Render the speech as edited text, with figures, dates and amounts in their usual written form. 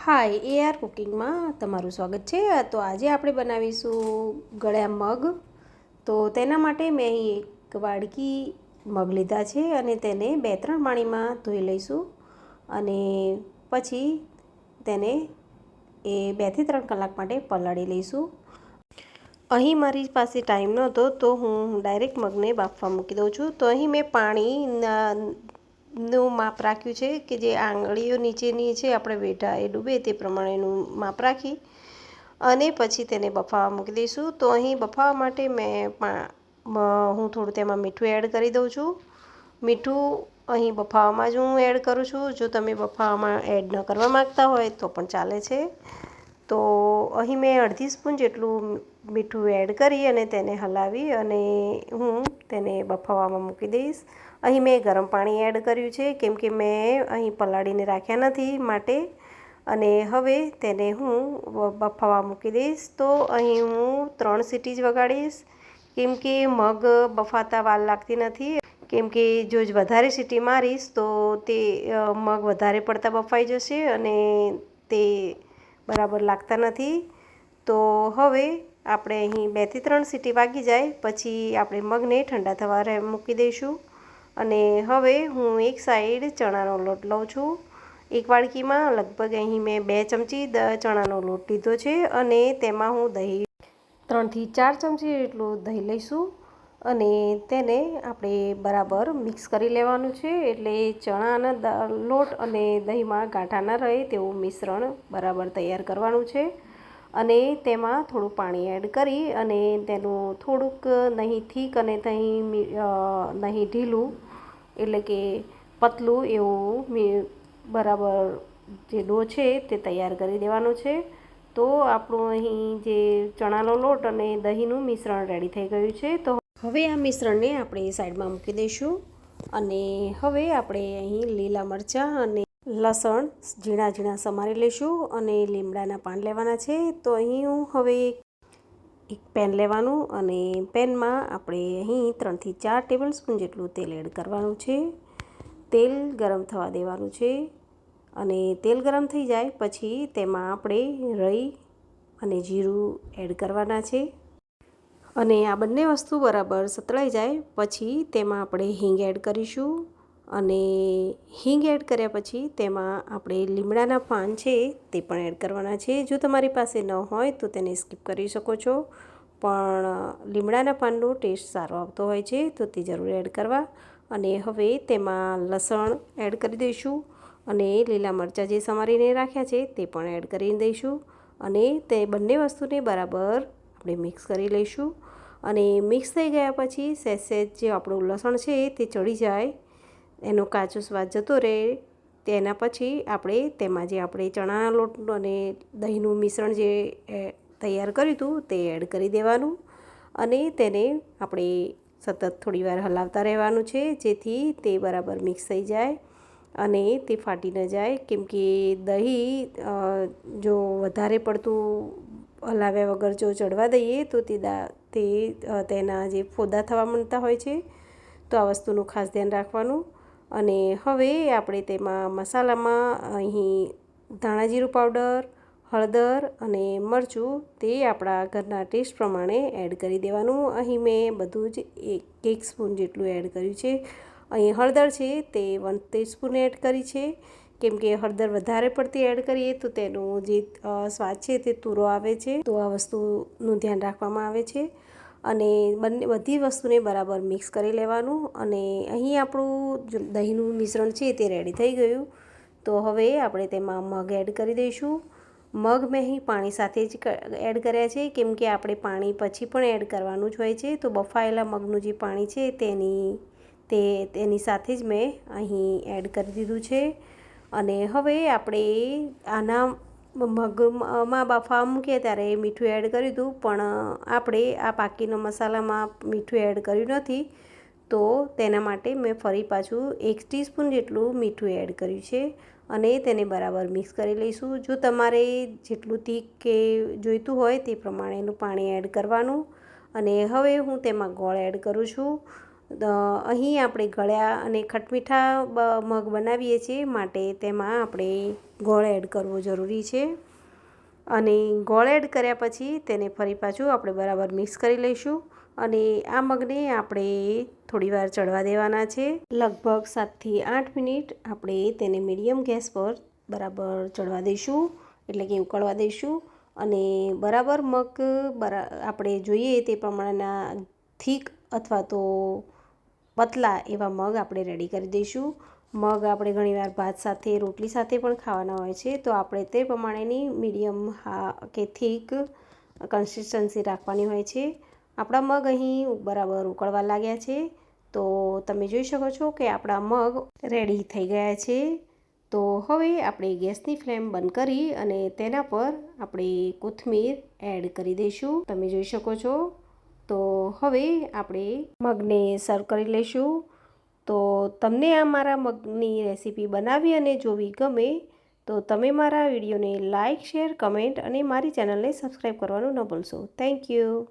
હાય AR કુકિંગમાં તમારું સ્વાગત છે. તો આજે આપણે બનાવીશું ગળ્યા મગ. તો તેના માટે મેં અહીં એક વાડકી મગ લીધા છે અને તેને 2-3 પાણીમાં ધોઈ લઈશું અને પછી તેને 2 થી 3 કલાક માટે પલાળી લઈશું. અહીં મારી પાસે ટાઈમ નહોતો તો હું ડાયરેક્ટ મગને બાફવા મૂકી દઉં છું. તો અહીં મેં પાણીનું માપ રાખ્યું છે કે જે આંગળીઓ નીચેની છે આપણે વેઢા એ ડૂબે તે પ્રમાણેનું માપ રાખી અને પછી તેને બફાવા મૂકી દઈશું. તો અહીં બફાવા માટે હું થોડું તેમાં મીઠું એડ કરી દઉં છું. મીઠું અહીં બફાવામાં જ હું એડ કરું છું. જો તમે બફાવામાં એડ ન કરવા માગતા હોય તો પણ ચાલે છે. તો અહીં મેં અડધી સ્પૂન જેટલું મીઠું એડ કરી અને તેને હલાવી અને હું તેને બફાવામાં મૂકી દઈશ. અહીં મેં ગરમ પાણી એડ કર્યું છે કેમ કે મેં અહીં પલાળીને રાખ્યા નથી માટે. અને હવે તેને હું બફાવા મૂકી દઈશ. તો અહીં હું 3 સીટી જ વગાડીશ કેમ કે મગ બફાતા વાર લાગતી નથી. કેમ કે જો વધારે સીટી મારીશ તો તે મગ વધારે પડતા બફાઈ જશે અને તે બરાબર લાગતા નથી. તો હવે આપણે અહીં 2 થી 3 સીટી વાગી જાય પછી આપણે મગને ઠંડા થવા મૂકી દઈશું. અને હવે હું એક સાઈડ ચણાનો લોટ લઉં છું. એક વાડકીમાં લગભગ અહીં મેં 2 ચમચી ચણાનો લોટ લીધો છે અને તેમાં હું દહીં 3 થી 4 ચમચી જેટલું દહીં લઈશું અને તેને આપણે બરાબર મિક્સ કરી લેવાનું છે. એટલે ચણાના લોટ અને દહીંમાં ગાંઠા ન રહે તેવું મિશ્રણ બરાબર તૈયાર કરવાનું છે. અને તેમાં થોડું પાણી એડ કરી અને તેનું થોડુંક નહીં થીક અને નહીં ઢીલું એટલે કે પતલું એવું બરાબર જે ડો છે તે તૈયાર કરી દેવાનો છે. તો આપણું અહીં જે ચણાનો લોટ અને દહીંનું મિશ્રણ રેડી થઈ ગયું છે. તો હવે આ મિશ્રણને આપણે સાઈડમાં મૂકી દઈશું અને હવે આપણે અહીં લીલા મરચાં અને લસણ ઝીણા ઝીણા સમારી લઈશું અને લીમડાના પાન લેવાના છે. તો અહીં હું હવે એક પેન લેવાનું અને પેનમાં આપણે અહીં 3 થી 4 ટેબલ સ્પૂન જેટલું તેલ એડ કરવાનું છે. તેલ ગરમ થવા દેવાનું છે અને તેલ ગરમ થઈ જાય પછી તેમાં આપણે રાઈ અને જીરું એડ કરવાના છે. અને આ બંને વસ્તુ બરાબર સતળાઈ જાય પછી તેમાં આપણે હિંગ એડ કરીશું અને હિંગ એડ કર્યા પછી તેમાં આપણે લીમડાના પાન છે તે પણ એડ કરવાના છે. જો તમારી પાસે ન હોય તો તેને સ્કીપ કરી શકો છો, પણ લીમડાના પાનનો ટેસ્ટ સારો આવતો હોય છે તો તે જરૂર એડ કરવા. અને હવે તેમાં લસણ એડ કરી દઈશું અને લીલા મરચાં જે સમારીને રાખ્યા છે તે પણ એડ કરી દઈશું અને તે બંને વસ્તુને બરાબર આપણે મિક્સ કરી લઈશું. અને મિક્સ થઈ ગયા પછી સહેજ જે આપણું લસણ છે તે ચડી જાય, એનો કાચો સ્વાદ જતો રહે, તેના પછી આપણે તેમાં જે આપણે ચણાના લોટ અને દહીંનું મિશ્રણ જે તૈયાર કર્યું હતું તે એડ કરી દેવાનું અને તેને આપણે સતત થોડીવાર હલાવતા રહેવાનું છે જેથી તે બરાબર મિક્સ થઈ જાય અને તે ફાટી ન જાય. કેમ કે દહીં જો વધારે પડતું હલાવ્યા વગર જો ચડવા દઈએ તો તેના જે ફોદા થવા માંડતા હોય છે. તો આ વસ્તુનું ખાસ ધ્યાન રાખવાનું. અને હવે આપણે તેમાં મસાલામાં અહીં ધાણા જીરું પાવડર, હળદર અને મરચું તે આપણા ઘરના ટેસ્ટ પ્રમાણે એડ કરી દેવાનું. અહીં મેં બધું જ 1 સ્પૂન જેટલું એડ કર્યું છે. અહીં હળદર છે તે 1 ટીસ્પૂન એડ કરી છે કેમ કે હળદર વધારે પડતી એડ કરીએ તો તેનો જે સ્વાદ છે તે તૂરો આવે છે. તો આ વસ્તુનું ધ્યાન રાખવામાં આવે છે. અને બધી વસ્તુને બરાબર મિક્સ કરી લેવાનું. અને અહીં આપણું દહીંનું મિશ્રણ છે તે રેડી થઈ ગયું. તો હવે આપણે તેમાં મગ એડ કરી દઈશું. મગ મેં અહીં પાણી સાથે જ એડ કર્યા છે કેમ કે આપણે પાણી પછી પણ એડ કરવાનું જ હોય છે. તો બફાયેલા મગનું જે પાણી છે તેની સાથે જ મેં અહીં એડ કરી દીધું છે. અને હવે આપણે આના મગમાં બાફા મૂકીએ ત્યારે મીઠું એડ કર્યું હતું, પણ આપણે આ બાકીનો મસાલામાં મીઠું એડ કર્યું નથી. તો તેના માટે મેં ફરી પાછું 1 ટીસ્પૂન જેટલું મીઠું એડ કર્યું છે અને તેને બરાબર મિક્સ કરી લઈશું. જો તમારે જેટલું તીખ કે જોઈતું હોય તે પ્રમાણેનું પાણી એડ કરવાનું. અને હવે હું તેમાં ગોળ એડ કરું છું. અહીં આપણે ગળ્યા અને ખટમીઠા મગ બનાવીએ છીએ, માટે તેમાં આપણે ગોળ એડ કરવો જરૂરી છે. અને ગોળ એડ કર્યા પછી તેને ફરી પાછું આપણે બરાબર મિક્સ કરી લઈશું. અને આ મગને આપણે થોડીવાર ચડવા દેવાના છે. લગભગ 7થી 8 મિનિટ આપણે તેને મીડિયમ ગેસ પર બરાબર ચડવા દઈશું, એટલે કે ઉકળવા દઈશું. અને બરાબર મગ આપણે જોઈએ તે પ્રમાણેના થીક અથવા તો પતલા એવા મગ આપણે રેડી કરી દઈશું. મગ આપણે ઘણીવાર ભાત સાથે રોટલી સાથે પણ ખાવાના હોય છે, તો આપણે તે પ્રમાણેની મીડિયમ કે થીક કન્સિસ્ટન્સી રાખવાની હોય છે. આપણા મગ અહીં બરાબર ઉકળવા લાગ્યા છે, તો તમે જોઈ શકો છો કે આપણા મગ રેડી થઈ ગયા છે. તો હવે આપણે ગેસની ફ્લેમ બંધ કરી અને તેના પર આપણે કોથમીર એડ કરી દઈશું. તમે જોઈ શકો છો. તો હવે આપણે મગને સર્વ કરી લઈશું. તો તમને આ મારા મગની રેસીપી બનાવી અને જોવી ગમે તો તમે મારા વિડીયોને લાઇક, શેર, કમેન્ટ અને મારી ચેનલને સબસ્ક્રાઈબ કરવાનું ન ભૂલશો. Thank you.